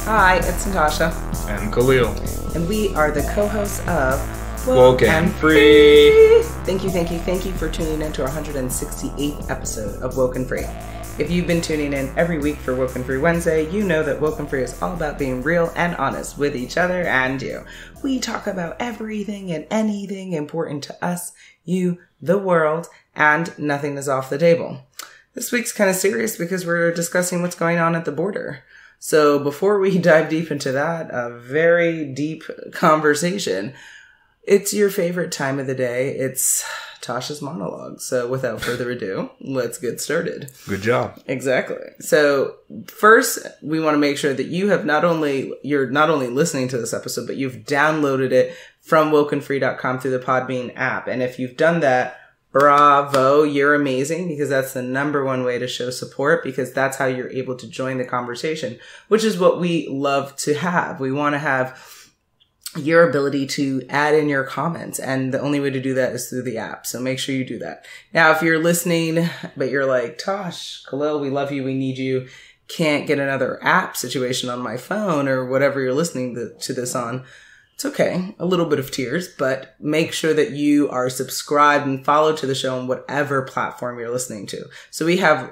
Hi, it's Natasha. And Khalil. And we are the co-hosts of WokeNFree. Thank you for tuning in to our 168th episode of WokeNFree. If you've been tuning in every week for WokeNFree Wednesday, you know that WokeNFree is all about being real and honest with each other and you. We talk about everything and anything important to us, you, the world, and nothing is off the table. This week's kind of serious because we're discussing what's going on at the border. So before we dive deep into that, a very deep conversation, it's your favorite time of the day. It's Tasha's monologue. So without further ado, let's get started. Good job. Exactly. So first, we want to make sure that you're not only listening to this episode, but you've downloaded it from WokeNFree.com through the Podbean app. And if you've done that, bravo, you're amazing, because that's the number one way to show support, because that's how you're able to join the conversation, which is what we love to have. We want to have your ability to add in your comments, and the only way to do that is through the app. So make sure you do that. Now, if you're listening, but you're like, Tosh, Khalil, we love you, we need you, can't get another app situation on my phone or whatever you're listening to this on, it's okay. A little bit of tears, but make sure that you are subscribed and followed to the show on whatever platform you're listening to. So we have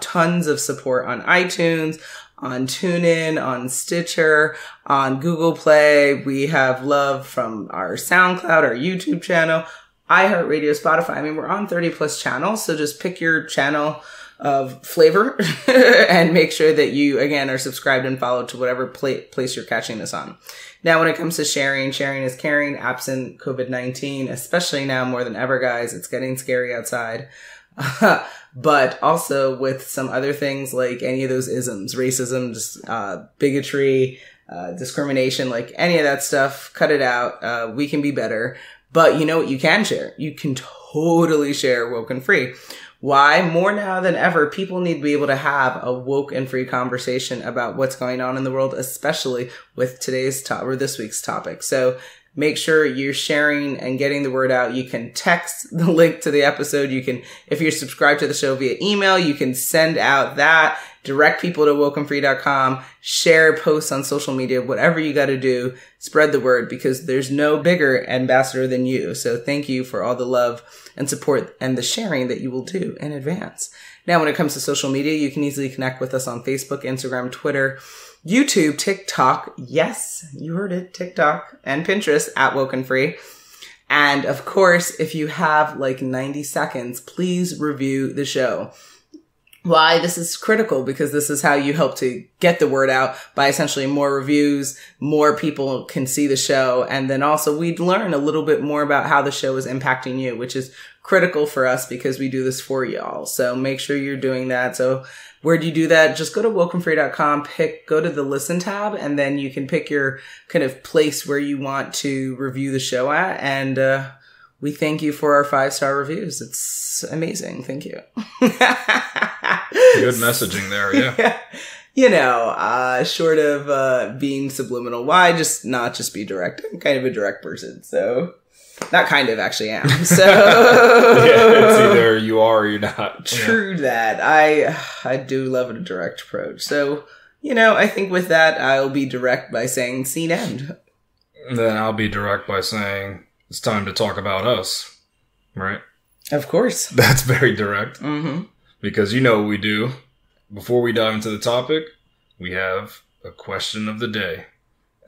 tons of support on iTunes, on TuneIn, on Stitcher, on Google Play. We have love from our SoundCloud, our YouTube channel, iHeartRadio, Spotify. I mean, we're on 30 plus channels. So just pick your channel of flavor and make sure that you, again, are subscribed and followed to whatever place you're catching this on. Now, when it comes to sharing is caring, absent COVID-19, especially now more than ever, guys. It's getting scary outside. But also with some other things like any of those isms, racism, bigotry, discrimination, like any of that stuff, cut it out. We can be better. But you know what you can share? You can totally share Woke and Free. Why? More now than ever, people need to be able to have a woke and free conversation about what's going on in the world, especially with this week's topic. So make sure you're sharing and getting the word out. You can text the link to the episode. You can, if you're subscribed to the show via email, you can send out that, direct people to WokeNFree.com, share posts on social media, whatever you got to do, spread the word, because there's no bigger ambassador than you. So thank you for all the love and support and the sharing that you will do in advance. Now, when it comes to social media, you can easily connect with us on Facebook, Instagram, Twitter, YouTube, TikTok. Yes, you heard it. TikTok and Pinterest at WokeNFree. And of course, if you have like 90 seconds, please review the show. Why? This is critical, because this is how you help to get the word out by essentially more reviews, more people can see the show. And then also we'd learn a little bit more about how the show is impacting you, which is critical for us because we do this for y'all. So make sure you're doing that. So where do you do that? Just go to WokeNFree.com, go to the listen tab, and then you can pick your kind of place where you want to review the show at. And, we thank you for our 5-star reviews. It's amazing. Thank you. Good messaging there, yeah. You know, short of being subliminal. Why not just be direct? I'm kind of a direct person, so not kind of, actually am. So yeah, it's either you are or you're not. True that. I do love a direct approach. So, you know, I think with that, I'll be direct by saying scene end. Then I'll be direct by saying it's time to talk about us, right? Of course. That's very direct. Mm-hmm. Because you know what we do. Before we dive into the topic, we have a question of the day.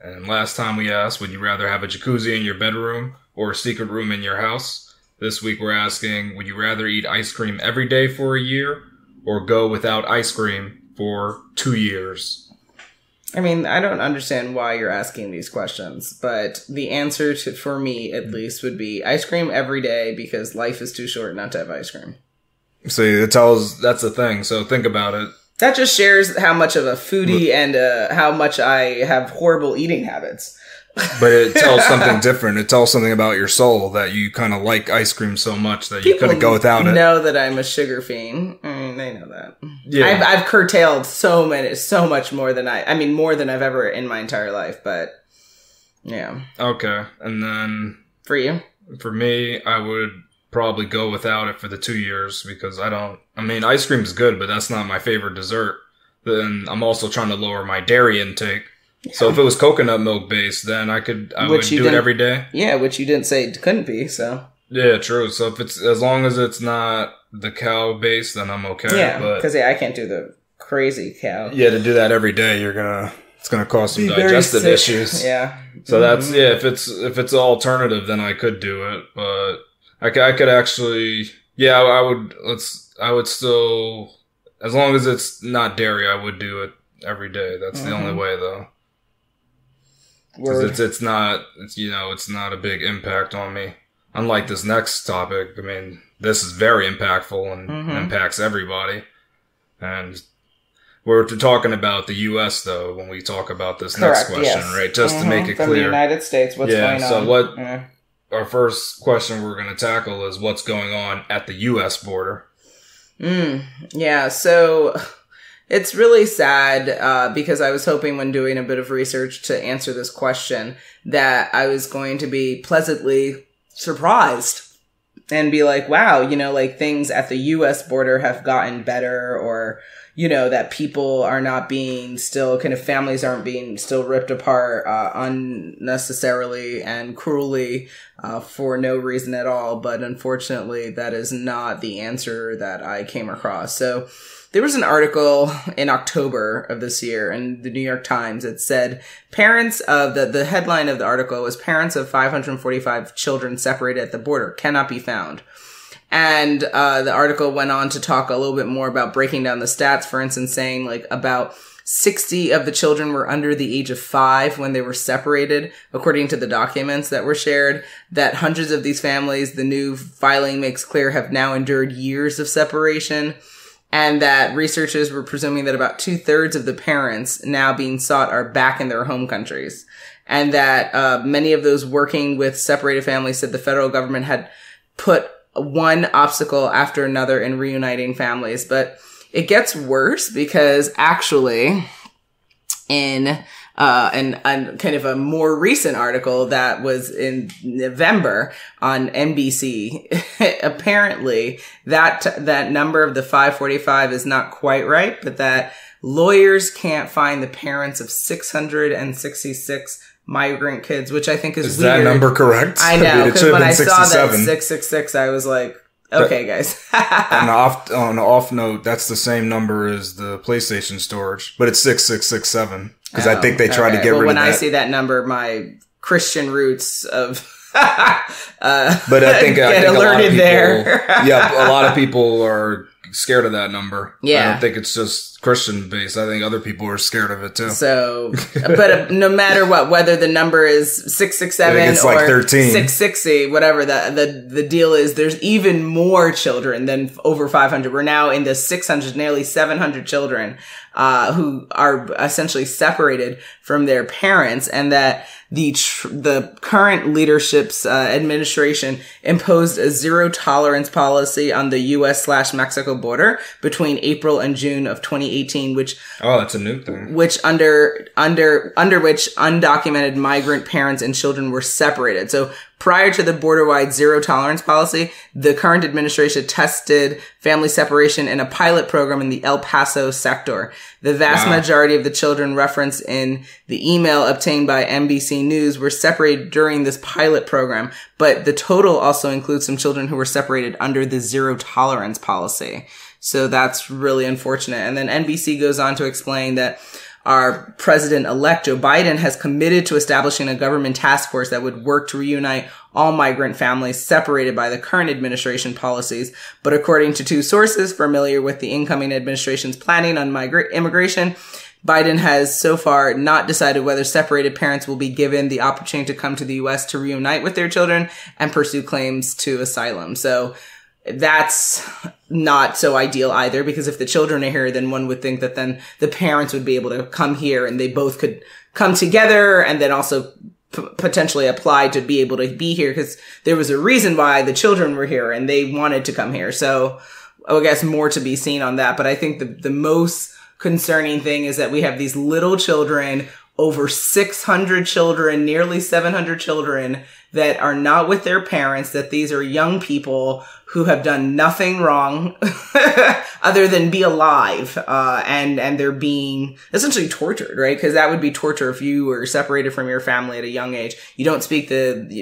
And last time we asked, would you rather have a jacuzzi in your bedroom or a secret room in your house? This week we're asking, would you rather eat ice cream every day for a year or go without ice cream for 2 years? I mean, I don't understand why you're asking these questions, but the answer for me, at least, would be ice cream every day, because life is too short not to have ice cream. See, that's the thing. So think about it. That just shares how much of a foodie and how much I have horrible eating habits. But it tells something different. It tells something about your soul, that you kind of like ice cream so much that you couldn't go without it. People know that I'm a sugar fiend. I mean, they know that. Yeah. I've curtailed so much more than more than I've ever in my entire life, but yeah. Okay. And then for you? For me, I would probably go without it for the 2 years, because ice cream is good, but that's not my favorite dessert. then I'm also trying to lower my dairy intake. Yeah. So if it was coconut milk based, then I would do it every day. Yeah, which you didn't say it couldn't be, so. Yeah, true. So if it's, as long as it's not the cow based, then I'm okay. Yeah, because I can't do the crazy cow. Yeah, to do that every day, it's gonna cause some digestive issues. Yeah. So that's, if it's an alternative, then I could do it, but I could actually, yeah, I would still, as long as it's not dairy, I would do it every day. That's the only way, though. Because it's not a big impact on me. Unlike this next topic, I mean, this is very impactful and impacts everybody. And we're talking about the U.S., though, when we talk about this next question, right? Just to make it clear. From the United States, what's going on? So our first question we're going to tackle is what's going on at the U.S. border. Yeah, so it's really sad because I was hoping when doing a bit of research to answer this question that I was going to be pleasantly surprised and be like, wow, like things at the U.S. border have gotten better, or, that people are not being still, kind of families aren't being still ripped apart unnecessarily and cruelly for no reason at all. But unfortunately, that is not the answer that I came across. So there was an article in October of this year in the New York Times. It said parents of the headline of the article was parents of 545 children separated at the border cannot be found. And the article went on to talk a little bit more about breaking down the stats, for instance, saying like about 60 of the children were under the age of 5 when they were separated, according to the documents that were shared, that hundreds of these families, the new filing makes clear, have now endured years of separation. And that researchers were presuming that about 2/3 of the parents now being sought are back in their home countries. And that many of those working with separated families said the federal government had put one obstacle after another in reuniting families. But it gets worse because actually in and kind of a more recent article that was in November on NBC, apparently that number of the 545 is not quite right, but that lawyers can't find the parents of 666 migrant kids, which I think is weird. Is that number correct? I know, because when I saw that 666, I was like, okay, guys. On an off note, that's the same number as the PlayStation storage, but it's 6667. Because I think they tried to get rid of that. When I see that number, my Christian roots of but I think alerted a lot of people, there. Yeah, a lot of people are scared of that number. Yeah. I don't think it's just Christian based. I think other people are scared of it too. So, but no matter what, whether the number is 667 it's or like 13. 660, whatever the deal is, there's even more children than over 500. We're now in the 600, nearly 700 children who are essentially separated from their parents, and that the current leadership's administration imposed a zero tolerance policy on the U.S./Mexico border between April and June of 2018, which that's a new thing. Which under which undocumented migrant parents and children were separated. So prior to the border-wide zero tolerance policy, the current administration tested family separation in a pilot program in the El Paso sector. The vast majority of the children referenced in the email obtained by NBC News were separated during this pilot program, but the total also includes some children who were separated under the zero tolerance policy. So that's really unfortunate. And then NBC goes on to explain that our president-elect, Joe Biden, has committed to establishing a government task force that would work to reunite all migrant families separated by the current administration policies. But according to two sources familiar with the incoming administration's planning on immigration, Biden has so far not decided whether separated parents will be given the opportunity to come to the U.S. to reunite with their children and pursue claims to asylum. So that's not so ideal either, because if the children are here, then one would think that then the parents would be able to come here and they both could come together and then also potentially apply to be able to be here, because there was a reason why the children were here and they wanted to come here. So I guess more to be seen on that. But I think the most concerning thing is that we have these little children, over 600 children, nearly 700 children that are not with their parents, that these are young people who have done nothing wrong other than be alive, and they're being essentially tortured, right? Because that would be torture if you were separated from your family at a young age. You don't speak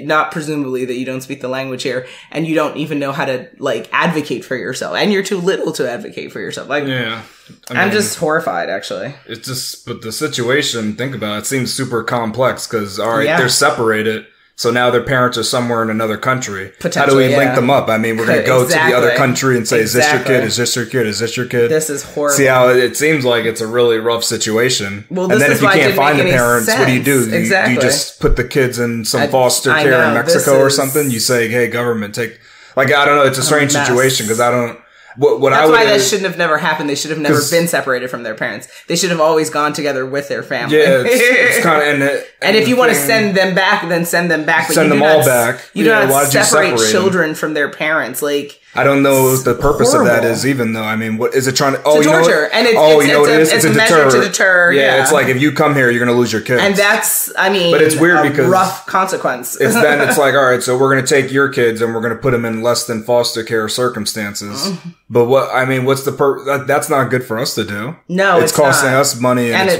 not presumably that you don't speak the language here, and you don't even know how to, like, advocate for yourself, and you're too little to advocate for yourself. Like, yeah. I'm just horrified, actually. It's just, but the situation, think about it, seems super complex, because, all right, they're separated. So now their parents are somewhere in another country. How do we link them up? I mean, we're going to go to the other country and say, is this your kid? Is this your kid? Is this your kid? This is horrible. See how it seems like it's a really rough situation. Well, and then if you can't find the parents, what do? You just put the kids in some foster care in Mexico or something? You say, hey, government, take... Like, I don't know. It's a strange situation because I don't... That's why that shouldn't have never happened. They should have never been separated from their parents. They should have always gone together with their family. Yeah, it's kind of... And if you want to send them back, then send them back. Send them all back. You do not separate children from their parents. Like... I don't know what the purpose of that is, even though, I mean, what is it trying to... Oh, to torture. And it's a measure to deter. Yeah, it's like, if you come here, you're going to lose your kids. And that's, I mean, but it's weird because rough consequence. It's like, all right, so we're going to take your kids and we're going to put them in less than foster care circumstances. But what's the that's not good for us to do. No, it's costing us money. And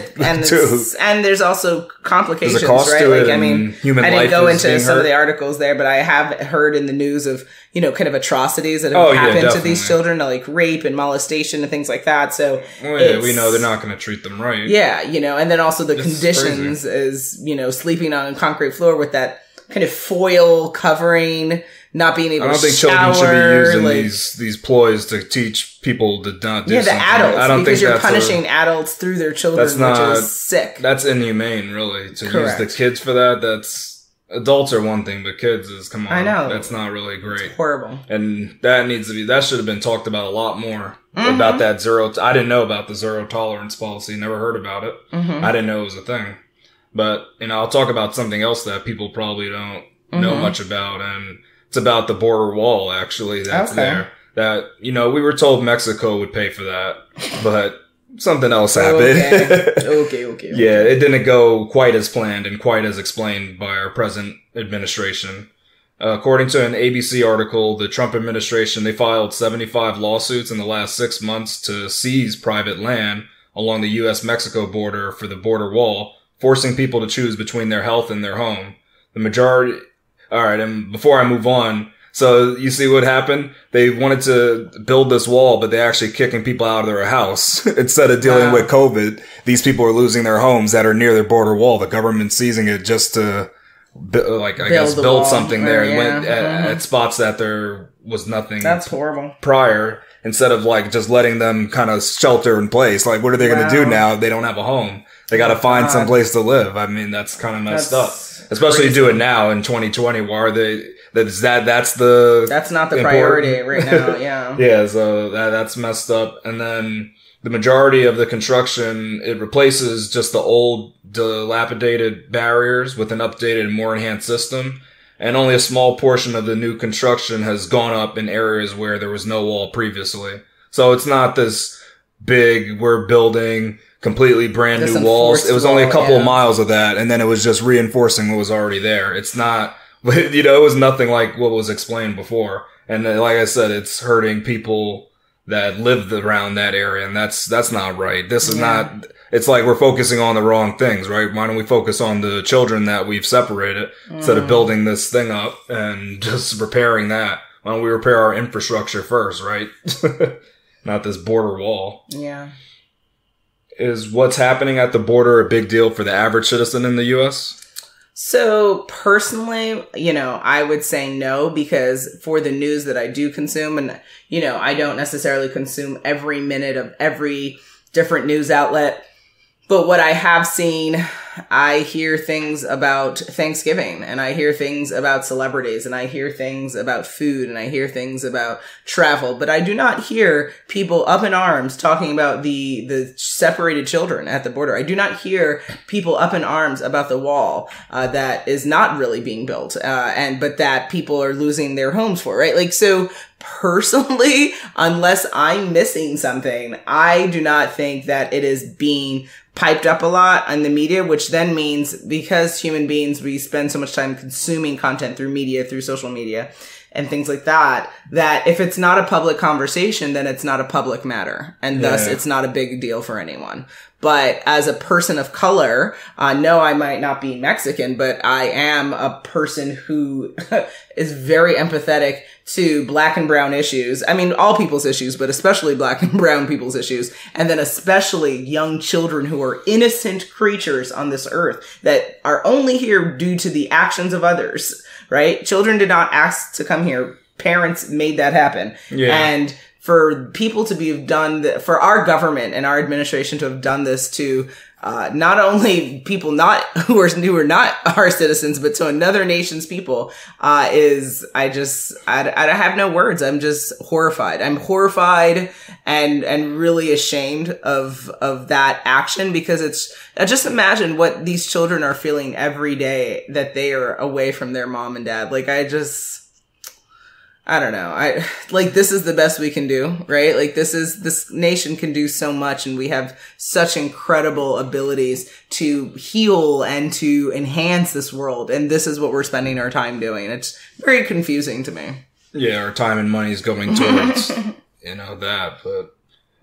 there's also complications, there's a cost right? to it, like, I mean, human I life didn't go into some hurt. of the articles there, but I have heard in the news of, kind of atrocities that have happened to these children, like rape and molestation and things like that. So we know they're not going to treat them right. Yeah, and then also the conditions is, sleeping on a concrete floor with that kind of foil covering, not being able to shower. I don't think children should be using these ploys to teach people to not do something. Yeah, the adults. I don't because think you're punishing adults through their children, which is sick. That's inhumane, really. To use the kids for that, adults are one thing, but kids is, come on. I know. That's not really great. It's horrible. And that should have been talked about a lot more. About that I didn't know about the zero tolerance policy. Never heard about it. I didn't know it was a thing. But, I'll talk about something else that people probably don't know much about. And it's about the border wall, actually, that's there. That, we were told Mexico would pay for that. But something else happened. Okay. Yeah, it didn't go quite as planned and quite as explained by our present administration. According to an ABC article, the Trump administration, they filed 75 lawsuits in the last 6 months to seize private land along the U.S.-Mexico border for the border wall, forcing people to choose between their health and their home. The majority... All right, and before I move on, so you see what happened? They wanted to build this wall, but they're actually kicking people out of their house. Instead of dealing with COVID, these people are losing their homes that are near their border wall. The government's seizing it just to, build something there. At spots that there was nothing. That's horrible. Prior, instead of just letting them kind of shelter in place. Like, what are they going to do now? They don't have a home. They got to find some place to live. I mean, that's kind of messed up. Especially do it now in 2020. Why are they? That's not the priority right now. Yeah. Yeah. So that's messed up. And then the majority of the construction, it replaces just the old dilapidated barriers with an updated, more enhanced system. And only a small portion of the new construction has gone up in areas where there was no wall previously. So it's not this big, we're building completely brand new walls. It was only a couple of miles of that, and then it was just reinforcing what was already there. It's not, it was nothing like what was explained before. And like I said, it's hurting people that lived around that area, and that's not right. This is not, it's like we're focusing on the wrong things, right? Why don't we focus on the children that we've separated instead of building this thing up and just repairing that? Why don't we repair our infrastructure first, right? Not this border wall. Yeah. Is what's happening at the border a big deal for the average citizen in the U.S.? So personally, I would say no, because for the news that I do consume, and, I don't necessarily consume every minute of every different news outlet. But what I have seen, I hear things about Thanksgiving, and I hear things about celebrities, and I hear things about food, and I hear things about travel. But I do not hear people up in arms talking about the separated children at the border. I do not hear people up in arms about the wall that is not really being built, but that people are losing their homes for, right? So personally, unless I'm missing something, I do not think that it is being piped up a lot in the media, which which then means because human beings, we spend so much time consuming content through media, through social media and things like that, that if it's not a public conversation, then it's not a public matter. And thus it's not a big deal for anyone. But as a person of color, no, I might not be Mexican, but I am a person who is very empathetic to black and brown issues. I mean, all people's issues, but especially black and brown people's issues. And then especially young children who are innocent creatures on this earth that are only here due to the actions of others, right? Children did not ask to come here. Parents made that happen. Yeah. And for people to be done, for our government and our administration to have done this to not only people who are not our citizens, but to another nation's people, I have no words. I'm just horrified. I'm horrified and really ashamed of that action, because just imagine what these children are feeling every day that they are away from their mom and dad. Like, I don't know. This is the best we can do, right? Like, this nation can do so much, and we have such incredible abilities to heal and to enhance this world. And this is what we're spending our time doing. It's very confusing to me. Yeah, our time and money is going towards, that, but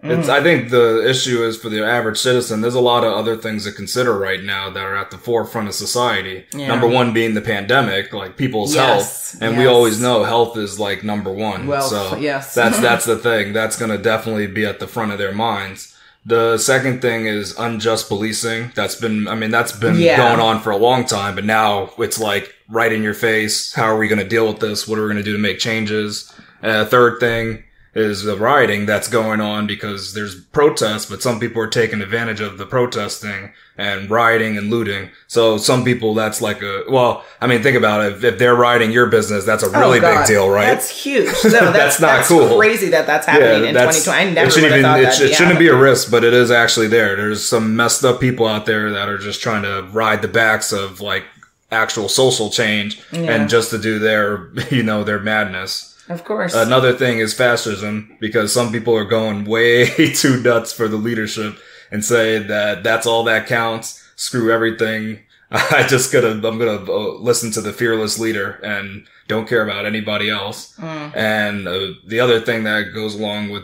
I think the issue is for the average citizen, there's a lot of other things to consider right now that are at the forefront of society. Yeah. Number one being the pandemic, like people's health. And we always know health is like number one. Well, so that's the thing. That's going to definitely be at the front of their minds. The second thing is unjust policing. That's been going on for a long time, but now it's like right in your face. How are we going to deal with this? What are we going to do to make changes? Third thing is the rioting that's going on, because there's protests, but some people are taking advantage of the protesting and rioting and looting. So some people, that's like think about it. If they're rioting your business, that's a really big deal, right? That's huge. No, that's not cool. Crazy that's happening in 2020. I never would have thought that. It shouldn't be a risk, but it is actually there. There's some messed up people out there that are just trying to ride the backs of like actual social change and just to do their madness. Of course. Another thing is fascism, because some people are going way too nuts for the leadership and say that that's all that counts. Screw everything. I'm gonna listen to the fearless leader and don't care about anybody else. And the other thing that goes along with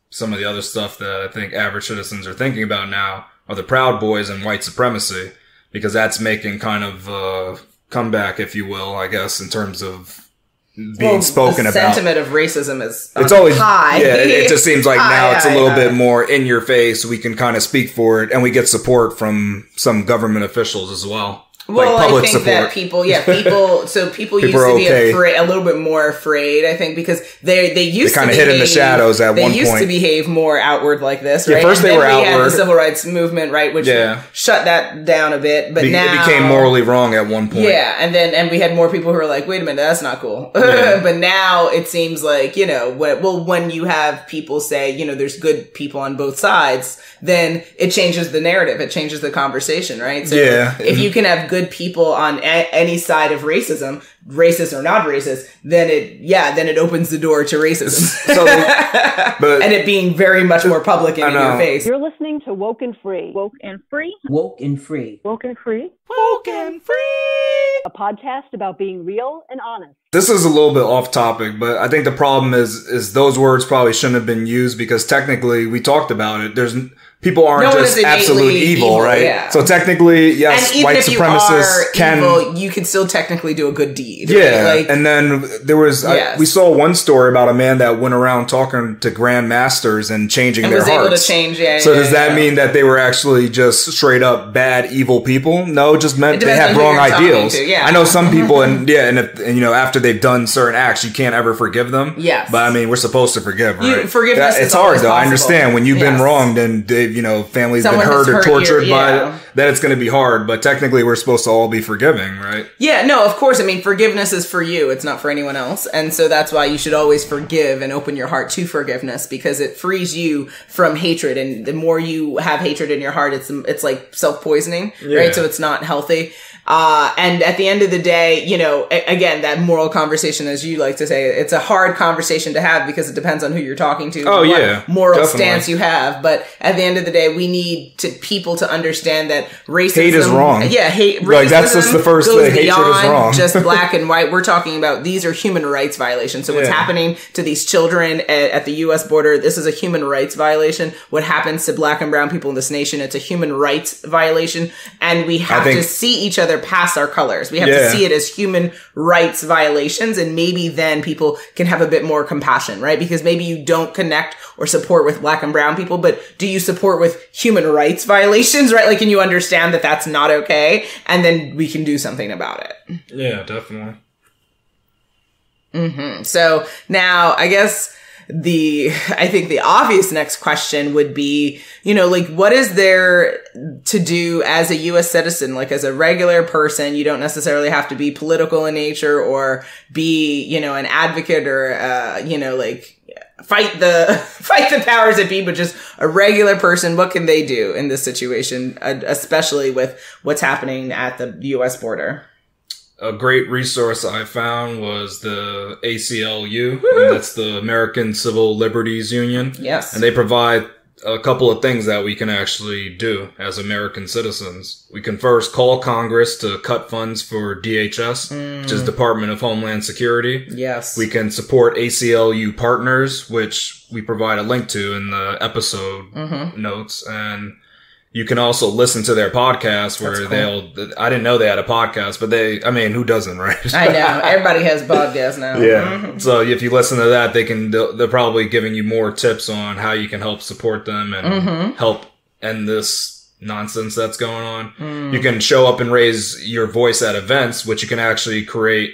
some of the other stuff that I think average citizens are thinking about now are the Proud Boys and white supremacy, because that's making kind of a comeback, if you will, I guess, in terms of being spoken about. The sentiment of racism is it's always high. Yeah, it just seems like now it's a little bit more in your face. We can kind of speak for it, and we get support from some government officials as well. Well, like public I think support. That people used to be afraid, a little bit more afraid, I think, because they used to kind of hid in the shadows at one point. They used to behave more outward like this, right? Yeah, first they were outward. We had the civil rights movement, right, which shut that down a bit, but now it became morally wrong at one point. Yeah, and we had more people who were like, wait a minute, that's not cool. Yeah. But now it seems like, when you have people say, there's good people on both sides, then it changes the narrative. It changes the conversation, right? So if you can have good people on any side of racism, racist or not racist, then it opens the door to racism. And it being very much more public and in your face. You're listening to WokeNFree. WokeNFree? WokeNFree. WokeNFree? WokeNFree! A podcast about being real and honest. This is a little bit off topic, but I think the problem is those words probably shouldn't have been used, because technically we talked about it. People aren't just absolute evil, right? Yeah. So technically, yes, white supremacists can. Evil, you can still technically do a good deed. Yeah. Right? And then there was, we saw one story about a man that went around talking to grandmasters and changing their hearts. And was able to change, So does that mean that they were actually just straight up bad, evil people? No, it just meant they had wrong ideals. I know some people, and after they've done certain acts, you can't ever forgive them. Yes. But I mean, we're supposed to forgive, right? Forgiveness it's hard, though. Possible. I understand when you've been wronged and families been hurt or tortured by it, then it's going to be hard. But technically, we're supposed to all be forgiving, right? Yeah, no, of course. I mean, forgiveness is for you. It's not for anyone else. And so that's why you should always forgive and open your heart to forgiveness, because it frees you from hatred. And the more you have hatred in your heart, it's like self-poisoning, right? So it's not healthy. And at the end of the day, you know, again, that moral conversation, as you like to say, it's a hard conversation to have because it depends on who you're talking to. Oh, yeah. Moral definitely. stance you have. But at the end of the day, we need people to understand that racism. Hate is wrong. Yeah, hate. Like, that's just the first goes thing. Hatred is beyond wrong. just black and white. We're talking about these are human rights violations. So what's happening to these children at the U.S. border, this is a human rights violation. What happens to black and brown people in this nation, it's a human rights violation. And we have to see each other past our colors. We have to see it as human rights violations. And maybe then people can have a bit more compassion, right? Because maybe you don't connect or support with black and brown people, but do you support with human rights violations, right? Like, can you understand that that's not okay? And then we can do something about it. Yeah, definitely. So now I guess I think the obvious next question would be, you know, like, what is there to do as a U.S. citizen? Like, as a regular person, you don't necessarily have to be political in nature or be, you know, an advocate or, you know, like, fight the powers that be, but just a regular person. What can they do in this situation, especially with what's happening at the U.S. border? A great resource I found was the ACLU, and that's the American Civil Liberties Union. Yes. And they provide a couple of things that we can actually do as American citizens. We can first call Congress to cut funds for DHS, which is Department of Homeland Security. Yes. We can support ACLU partners, which we provide a link to in the episode notes. And you can also listen to their podcast where I didn't know they had a podcast, but who doesn't, right? I know. Everybody has podcasts now. Yeah. So if you listen to that, they're probably giving you more tips on how you can help support them and help end this nonsense that's going on. You can show up and raise your voice at events, which you can actually create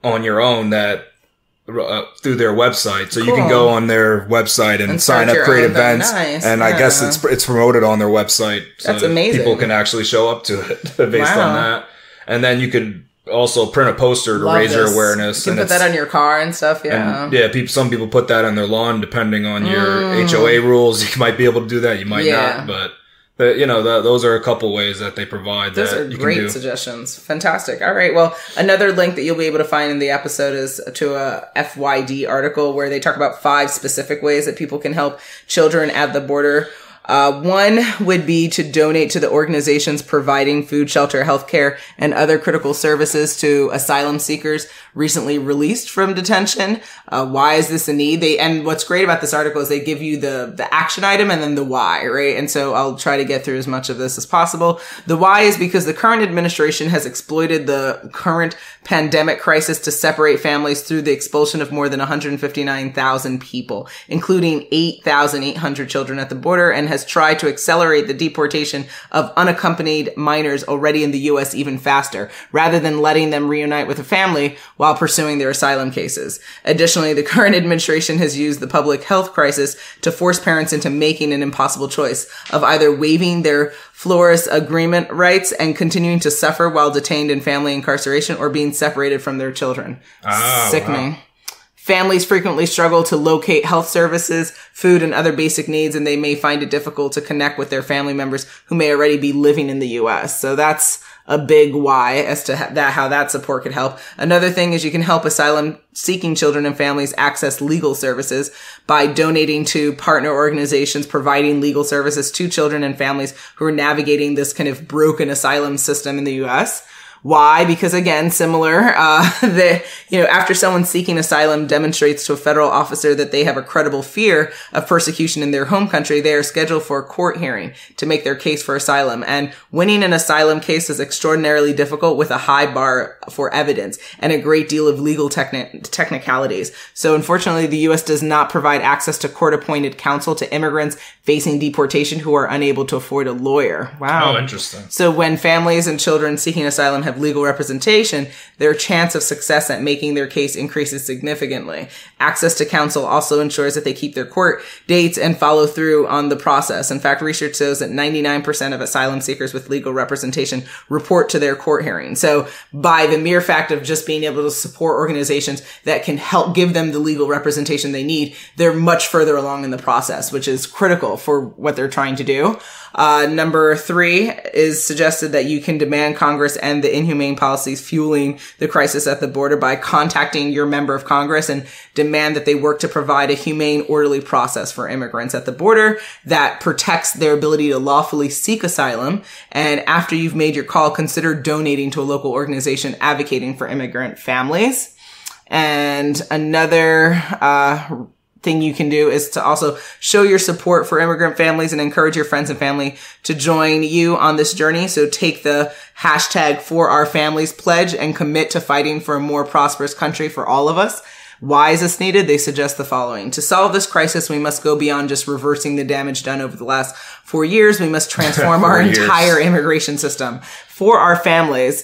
on your own through their website. So you can go on their website and sign up, create events. Nice. And I guess it's promoted on their website. So that's amazing. People can actually show up to it based on that. And then you could also print a poster to raise your awareness. You can put that on your car and stuff. Yeah. And, some people put that on their lawn, depending on your HOA rules. You might be able to do that. You might not, but those are a couple ways that they provide. Those are great suggestions. Fantastic. All right. Well, another link that you'll be able to find in the episode is to a FYD article where they talk about 5 specific ways that people can help children at the border. One would be to donate to the organizations providing food, shelter, healthcare, and other critical services to asylum seekers recently released from detention. Why is this a need? And what's great about this article is they give you the action item and then the why, right? And so I'll try to get through as much of this as possible. The why is because the current administration has exploited the current pandemic crisis to separate families through the expulsion of more than 159,000 people, including 8,800 children at the border, and has tried to accelerate the deportation of unaccompanied minors already in the U.S. even faster, rather than letting them reunite with a family while pursuing their asylum cases. Additionally, the current administration has used the public health crisis to force parents into making an impossible choice of either waiving their Flores agreement rights and continuing to suffer while detained in family incarceration or being separated from their children. Sickening. Wow. Families frequently struggle to locate health services, food, and other basic needs, and they may find it difficult to connect with their family members who may already be living in the U.S. So that's a big why as to how that support could help. Another thing is you can help asylum-seeking children and families access legal services by donating to partner organizations providing legal services to children and families who are navigating this kind of broken asylum system in the U.S. Why? Because again, similar, after someone seeking asylum demonstrates to a federal officer that they have a credible fear of persecution in their home country, they are scheduled for a court hearing to make their case for asylum. And winning an asylum case is extraordinarily difficult with a high bar for evidence and a great deal of legal technicalities. So unfortunately, the U.S. does not provide access to court-appointed counsel to immigrants facing deportation who are unable to afford a lawyer. Wow. Oh, interesting. So when families and children seeking asylum have legal representation, their chance of success at making their case increases significantly. Access to counsel also ensures that they keep their court dates and follow through on the process. In fact, research shows that 99% of asylum seekers with legal representation report to their court hearing. So by the mere fact of just being able to support organizations that can help give them the legal representation they need, they're much further along in the process, which is critical for what they're trying to do. Number 3 is suggested that you can demand Congress end the inhumane policies fueling the crisis at the border by contacting your member of Congress and demand that they work to provide a humane, orderly process for immigrants at the border that protects their ability to lawfully seek asylum. And after you've made your call, consider donating to a local organization advocating for immigrant families. And another thing you can do is to also show your support for immigrant families and encourage your friends and family to join you on this journey. So take the hashtag #ForOurFamilies pledge and commit to fighting for a more prosperous country for all of us. Why is this needed? They suggest the following. To solve this crisis, we must go beyond just reversing the damage done over the last 4 years. We must transform our entire immigration system. For our families,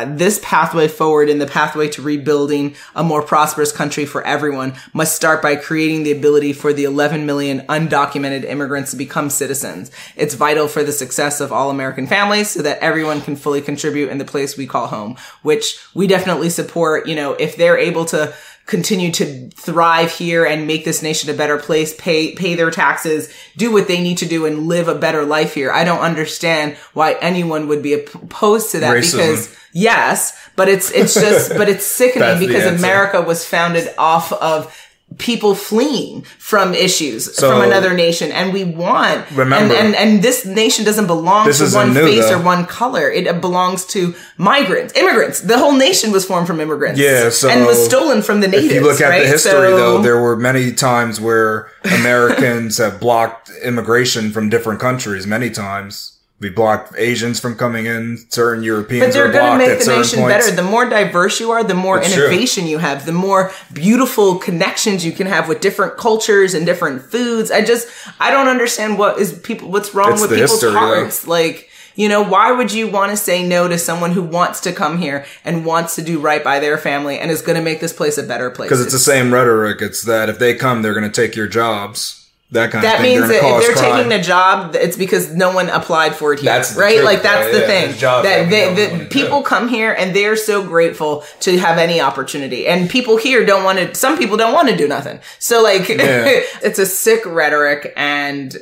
this pathway forward in the pathway to rebuilding a more prosperous country for everyone must start by creating the ability for the 11 million undocumented immigrants to become citizens. It's vital for the success of all American families so that everyone can fully contribute in the place we call home, which we definitely support. You know, if they're able to continue to thrive here and make this nation a better place, pay their taxes, do what they need to do and live a better life here. I don't understand why anyone would be opposed to that. Racism. Because yes, but it's just, but it's sickening because America was founded off of people fleeing from issues from another nation, and we want remember and this nation doesn't belong to one face or one color. It belongs to immigrants. The whole nation was formed from immigrants, and was stolen from the natives. If you look at the history, though, there were many times where Americans have blocked immigration from different countries. Many times. We blocked Asians from coming in. Certain Europeans are blocked at certain points. But they're going to make the nation better. The more diverse you are, the more innovation you have, the more beautiful connections you can have with different cultures and different foods. I don't understand what's wrong with people's hearts. Like, you know, why would you want to say no to someone who wants to come here and wants to do right by their family and is going to make this place a better place? Because it's the same rhetoric. It's that if they come, they're going to take your jobs. That kind of thing. That means that if they're taking the job, it's because no one applied for it here, right? Like that's the thing. That people come here and they're so grateful to have any opportunity, and people here don't want to. Some people don't want to do nothing. So like, it's a sick rhetoric, and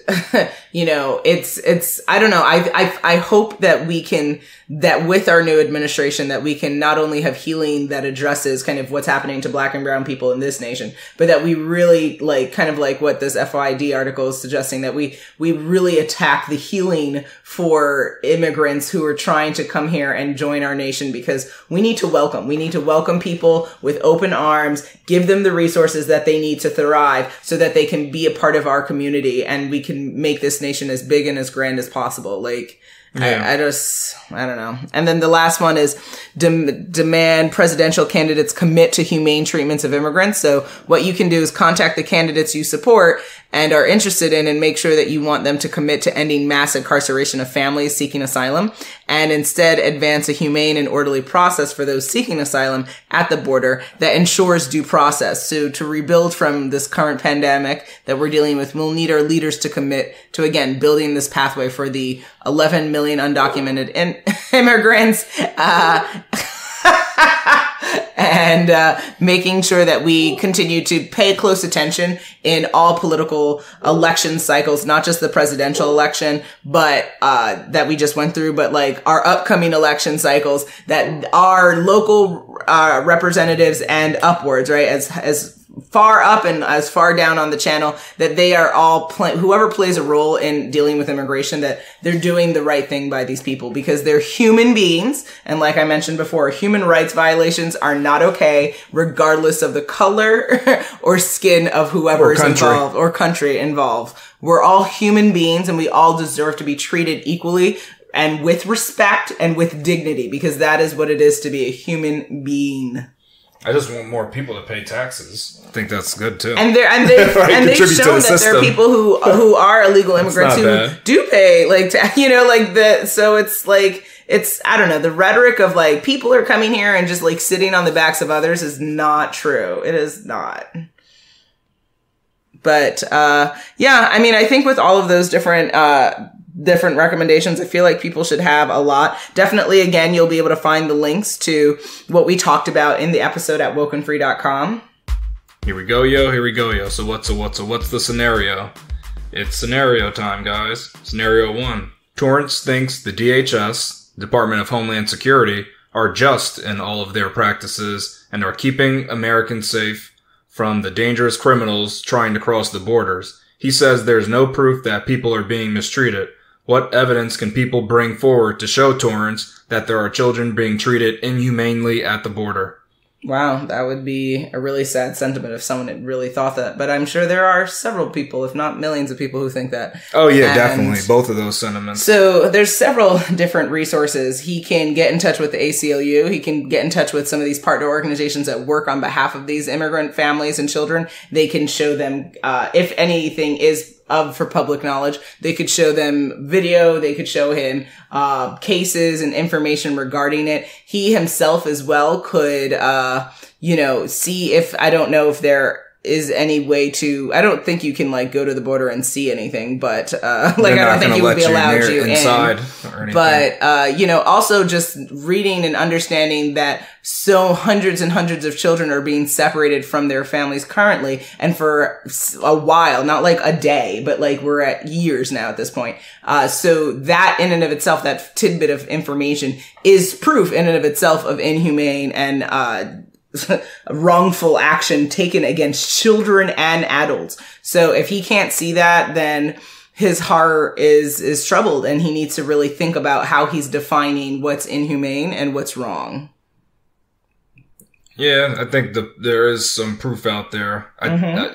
you know, it's. I don't know. I hope that we can. That with our new administration, that we can not only have healing that addresses kind of what's happening to Black and brown people in this nation, but that we really like kind of like what this FYD article is suggesting, that we really attack the healing for immigrants who are trying to come here and join our nation, because we need to welcome people with open arms, give them the resources that they need to thrive so that they can be a part of our community and we can make this nation as big and as grand as possible. Like, I don't know. And then the last one is demand presidential candidates commit to humane treatments of immigrants. So what you can do is contact the candidates you support and are interested in and make sure that you want them to commit to ending mass incarceration of families seeking asylum, and instead advance a humane and orderly process for those seeking asylum at the border that ensures due process. So to rebuild from this current pandemic that we're dealing with, we'll need our leaders to commit to, again, building this pathway for the 11 million undocumented immigrants, and making sure that we continue to pay close attention in all political election cycles, not just the presidential election, but that we just went through, but like our upcoming election cycles, that our local representatives and upwards, right, as far up and as far down on the channel, that they are all whoever plays a role in dealing with immigration, that they're doing the right thing by these people, because they're human beings. And like I mentioned before, human rights violations are not okay, regardless of the color or skin of whoever is involved or country involved. We're all human beings and we all deserve to be treated equally and with respect and with dignity, because that is what it is to be a human being. I just want more people to pay taxes. I think that's good too. And they've shown that there are people who are illegal immigrants who do pay so it's like it's, I don't know, the rhetoric of like people are coming here and just like sitting on the backs of others is not true. It is not. But, yeah, I mean, I think with all of those different recommendations, I feel like people should have a lot. Definitely, again, you'll be able to find the links to what we talked about in the episode at WokeNFree.com. Here we go, yo. So what's the scenario? It's scenario time, guys. Scenario 1. Torrance thinks the DHS, Department of Homeland Security, are just in all of their practices and are keeping Americans safe from the dangerous criminals trying to cross the borders. He says there's no proof that people are being mistreated. What evidence can people bring forward to show Torrance that there are children being treated inhumanely at the border? Wow, that would be a really sad sentiment if someone had really thought that. But I'm sure there are several people, if not millions of people, who think that. Oh, yeah, definitely. Both of those sentiments. So there's several different resources. He can get in touch with the ACLU. He can get in touch with some of these partner organizations that work on behalf of these immigrant families and children. They can show them, if anything is for public knowledge, they could show them video, they could show him cases and information regarding it. He himself as well could see if, I don't know if there is any way to, I don't think you can like go to the border and see anything, but I don't think he would be allowed you inside or anything. But also just reading and understanding that so hundreds and hundreds of children are being separated from their families currently and for a while, not like a day, but like we're at years now at this point. So that in and of itself, that tidbit of information is proof in and of itself of inhumane and wrongful action taken against children and adults. So if he can't see that, then his heart is troubled and he needs to really think about how he's defining what's inhumane and what's wrong. Yeah, I think there is some proof out there.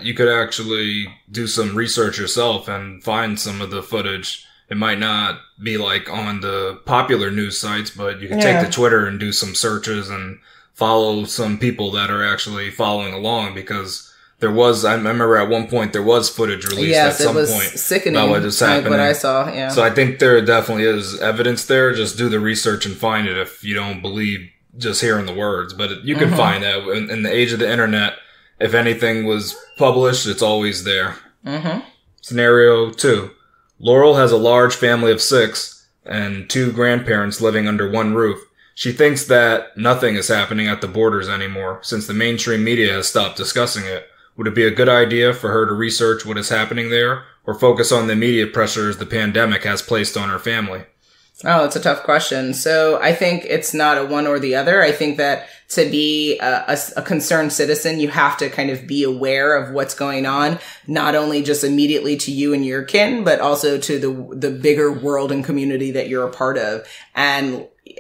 You could actually do some research yourself and find some of the footage. It might not be like on the popular news sites, but you can take to Twitter and do some searches and follow some people that are actually following along, because I remember at one point there was footage released at some point. Yes, it was sickening, about what was happening. Like what I saw, yeah. So I think there definitely is evidence there. Just do the research and find it if you don't believe just hearing the words. But you can find that. In the age of the internet, if anything was published, it's always there. Scenario 2. Laurel has a large family of 6 and 2 grandparents living under one roof. She thinks that nothing is happening at the borders anymore, since the mainstream media has stopped discussing it. Would it be a good idea for her to research what is happening there, or focus on the immediate pressures the pandemic has placed on her family? Oh, it's a tough question. So I think it's not a one or the other. I think that to be a concerned citizen, you have to kind of be aware of what's going on, not only just immediately to you and your kin, but also to the bigger world and community that you're a part of.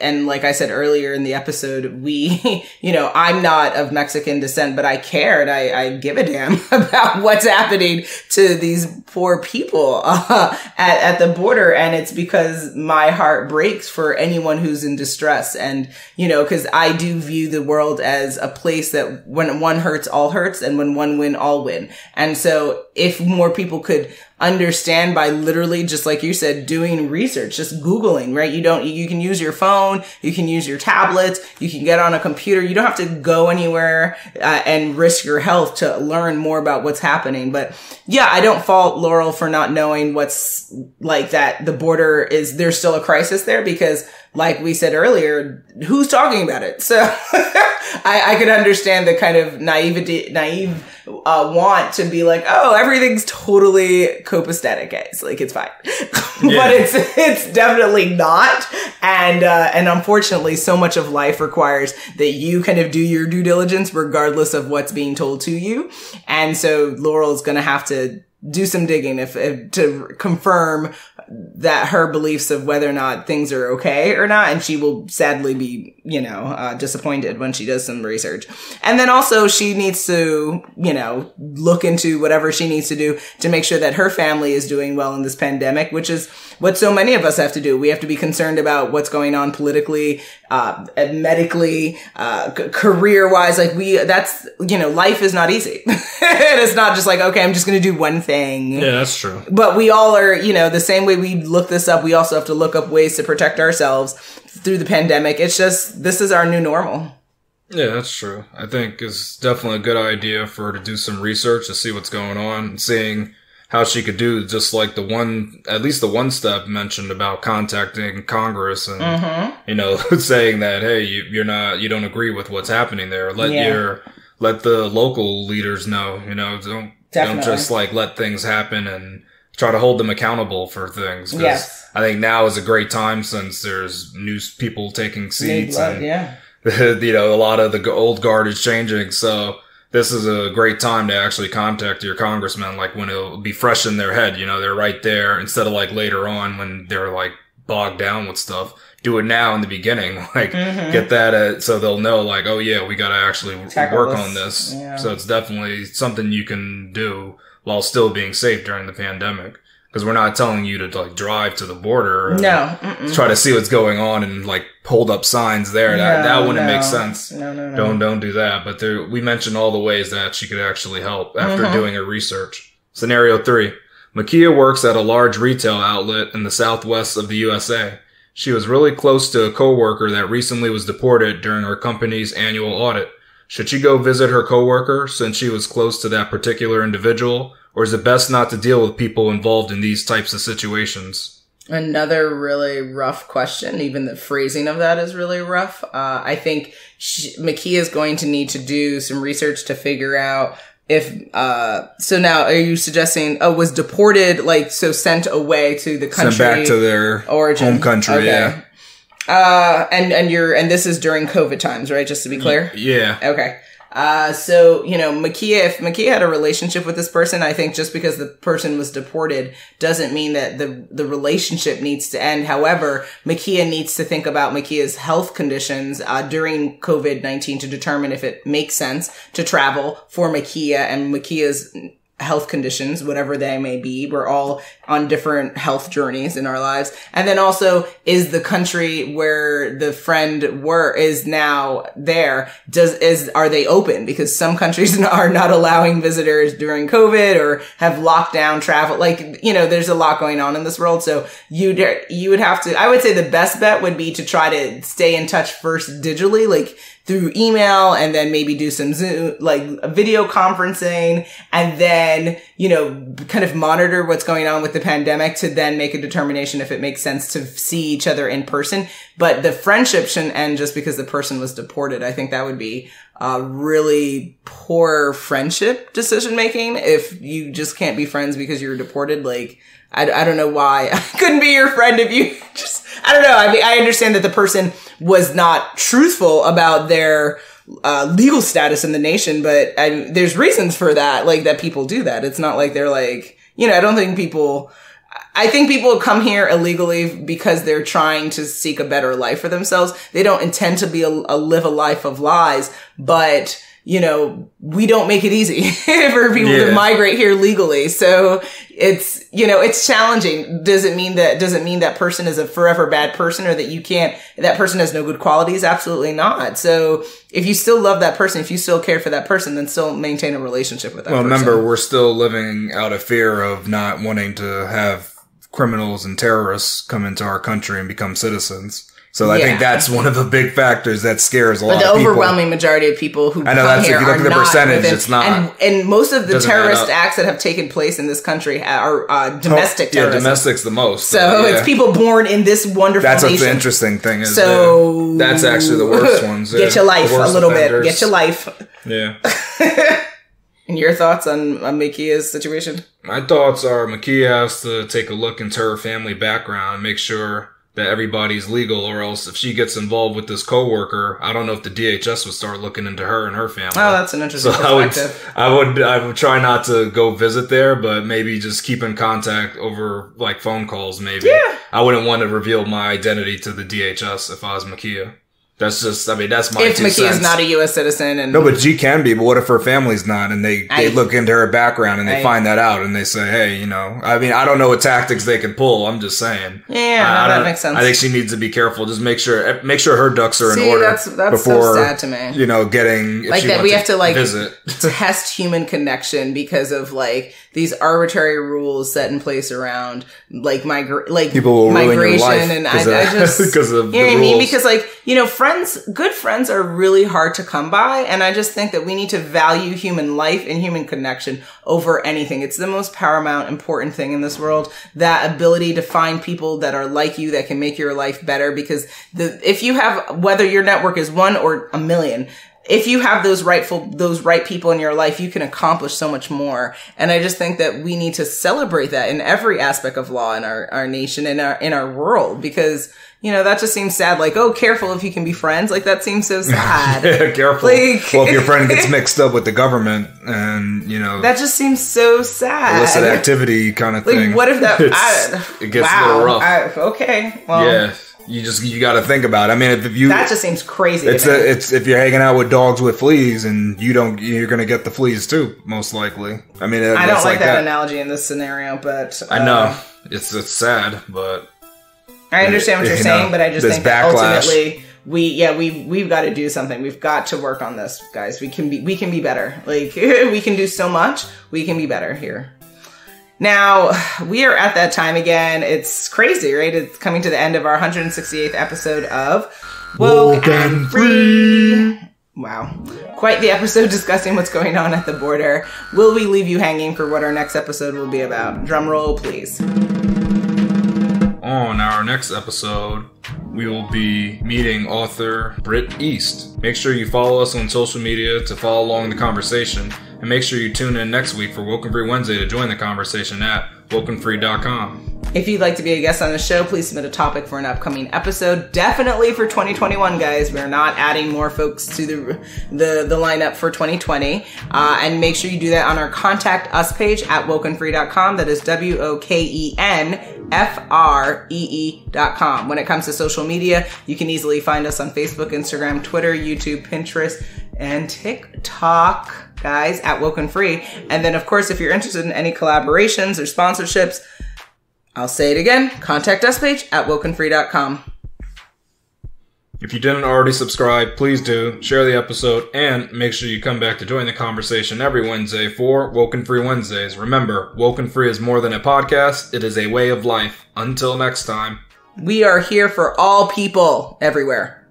And like I said earlier in the episode, I'm not of Mexican descent, but I care and I give a damn about what's happening to these poor people at the border. And it's because my heart breaks for anyone who's in distress. And, because I do view the world as a place that when one hurts, all hurts, and when one win, all win. And so if more people could understand by literally, just like you said, doing research, just Googling, right? You can use your phone, you can use your tablets, you can get on a computer. You don't have to go anywhere and risk your health to learn more about what's happening. But yeah, I don't fault Laurel for not knowing what's like that. The border there's still a crisis there because, like we said earlier, who's talking about it? So I could understand the kind of naive want to be like, oh, everything's totally copacetic, guys. Like, it's fine. But it's definitely not. And unfortunately, so much of life requires that you kind of do your due diligence regardless of what's being told to you. And so Laurel's going to have to do some digging if to confirm that her beliefs of whether or not things are okay or not. And she will sadly be, disappointed when she does some research. And then also she needs to, look into whatever she needs to do to make sure that her family is doing well in this pandemic, which is what so many of us have to do. We have to be concerned about what's going on politically, medically, career-wise. Like life is not easy. And it's not just like, okay, I'm just going to do one thing. Yeah, that's true. But we all are, the same way way we look this up, we also have to look up ways to protect ourselves through the pandemic. It's just, this is our new normal. Yeah, that's true. I think it's definitely a good idea for her to do some research to see what's going on and seeing how she could do just like at least the one step mentioned about contacting Congress and, you know, saying that, hey, you don't agree with what's happening there. Let the local leaders know, you know, don't just like let things happen and try to hold them accountable for things. 'Cause yes. I think now is a great time since there's new people taking seats and, you know, a lot of the old guard is changing. So this is a great time to actually contact your congressman, like when it'll be fresh in their head, you know, they're right there instead of like later on when they're like bogged down with stuff. Do it now in the beginning, like get that so they'll know like, oh yeah, we got to actually work on this. Yeah. So it's definitely something you can do while still being safe during the pandemic. Because we're not telling you to like drive to the border and try to see what's going on and like hold up signs there. That wouldn't make sense. No. Don't do that. But we mentioned all the ways that she could actually help after doing her research. Scenario 3. Makia works at a large retail outlet in the southwest of the USA. She was really close to a coworker that recently was deported during her company's annual audit. Should she go visit her coworker since she was close to that particular individual? Or is it best not to deal with people involved in these types of situations? Another really rough question. Even the phrasing of that is really rough. I think Makia is going to need to do some research to figure out if, so now are you suggesting, was deported, like, so sent away to the country? Sent back to their origin. Home country, okay. Yeah. And this is during COVID times, right? Just to be clear? Yeah. Okay. So, you know, if Makia had a relationship with this person, I think just because the person was deported doesn't mean that the relationship needs to end. However, Makia needs to think about Makia's health conditions, during COVID-19 to determine if it makes sense to travel for Makia and Makia's health conditions, whatever they may be. We're all on different health journeys in our lives. And then also, is the country where the friend is now there, are they open? Because some countries are not allowing visitors during COVID or have locked down travel. Like, you know, there's a lot going on in this world. So you would have to, I would say the best bet would be to try to stay in touch first digitally, like through email, and then maybe do some Zoom, like video conferencing, and then, you know, kind of monitor what's going on with the pandemic to then make a determination if it makes sense to see each other in person. But the friendship shouldn't end just because the person was deported. I think that would be really poor friendship decision making if you just can't be friends because you're deported. Like, I don't know why I couldn't be your friend if you just, I don't know. I mean, I understand that the person was not truthful about their legal status in the nation, but there's reasons for that, like that people do that. It's not like they're like, you know, I think people come here illegally because they're trying to seek a better life for themselves. They don't intend to live a life of lies, but you know, we don't make it easy for people to migrate here legally. So it's, you know, it's challenging. Does it mean that person is a forever bad person or that person has no good qualities? Absolutely not. So if you still love that person, if you still care for that person, then still maintain a relationship with that person. Well, remember, we're still living out of fear of not wanting to have criminals and terrorists come into our country and become citizens. So I think that's one of the big factors that scares a lot of people. But the overwhelming majority of people who come here if you look at the percentage, it's not. And most of the terrorist acts that have taken place in this country are domestic terrorism. Yeah, domestic's the most. So it's people born in this wonderful nation. That's the interesting thing. Is so that's actually the worst ones. Get your life a little bit. Get your life. Yeah. And your thoughts on Makia's situation? My thoughts are Makia has to take a look into her family background and make sure that everybody's legal, or else if she gets involved with this coworker, I don't know if the DHS would start looking into her and her family. Oh, that's an interesting perspective. I would try not to go visit there, but maybe just keep in contact over like phone calls. Maybe. Yeah. I wouldn't want to reveal my identity to the DHS if I was Makia. That's just, I mean, that's my If 2 Maki cents. is not a U.S. citizen, and No, but she can be. But what if her family's not, and they look into her background and they find that out, and they say, hey, you know, I mean, I don't know what tactics they can pull. I'm just saying. Yeah, that makes sense. I think she needs to be careful. Just make sure her ducks are in order. That's before, so sad to me. You know, getting like that we have to like visit. test human connection because of like these arbitrary rules set in place around like people will ruin your life and I just because of you know the what I mean? rules. Because like, you know, good friends are really hard to come by, and I just think that we need to value human life and human connection over anything. It's the most paramount important thing in this world, that ability to find people that are like you that can make your life better, because if you have, whether your network is 1 or 1 million, if you have those right people in your life, you can accomplish so much more. And I just think that we need to celebrate that in every aspect of law in our nation and in our world, because, you know, that just seems sad. Like, oh, careful if you can be friends. Like, that seems so sad. Yeah, careful. Like, well, if your friend gets mixed up with the government and, you know, that just seems so sad. Illicit activity kind of thing. Like, what if that, it gets a little rough. Okay. Well, yeah. You got to think about it. I mean, if you that just seems crazy. It's if you're hanging out with dogs with fleas and you're going to get the fleas too, most likely. I mean, I don't like that analogy in this scenario, but I know it's sad, but I understand what you're saying. But I just think that backlash. Ultimately, we've got to do something. We've got to work on this, guys. We can be better. Like, we can do so much. We can be better here. Now, we are at that time again. It's crazy, right? It's coming to the end of our 168th episode of WokeNFree. Wow. Quite the episode discussing what's going on at the border. Will we leave you hanging for what our next episode will be about? Drum roll, please. On our next episode, we will be meeting author Britt East. Make sure you follow us on social media to follow along the conversation, and make sure you tune in next week for WokeNFree Wednesday to join the conversation at WokeNFree.com. If you'd like to be a guest on the show, please submit a topic for an upcoming episode. Definitely for 2021, guys. We're not adding more folks to the lineup for 2020. And make sure you do that on our Contact Us page at WokeNFree.com. That is WokenFree.com. When it comes to social media, you can easily find us on Facebook, Instagram, Twitter, YouTube, Pinterest, and TikTok, guys, at WokeNFree. And then, of course, if you're interested in any collaborations or sponsorships, I'll say it again, Contact Us page at WokenFree.com. If you didn't already subscribe, please do. Share the episode, and make sure you come back to join the conversation every Wednesday for WokenFree Wednesdays. Remember, WokenFree is more than a podcast. It is a way of life. Until next time. We are here for all people everywhere.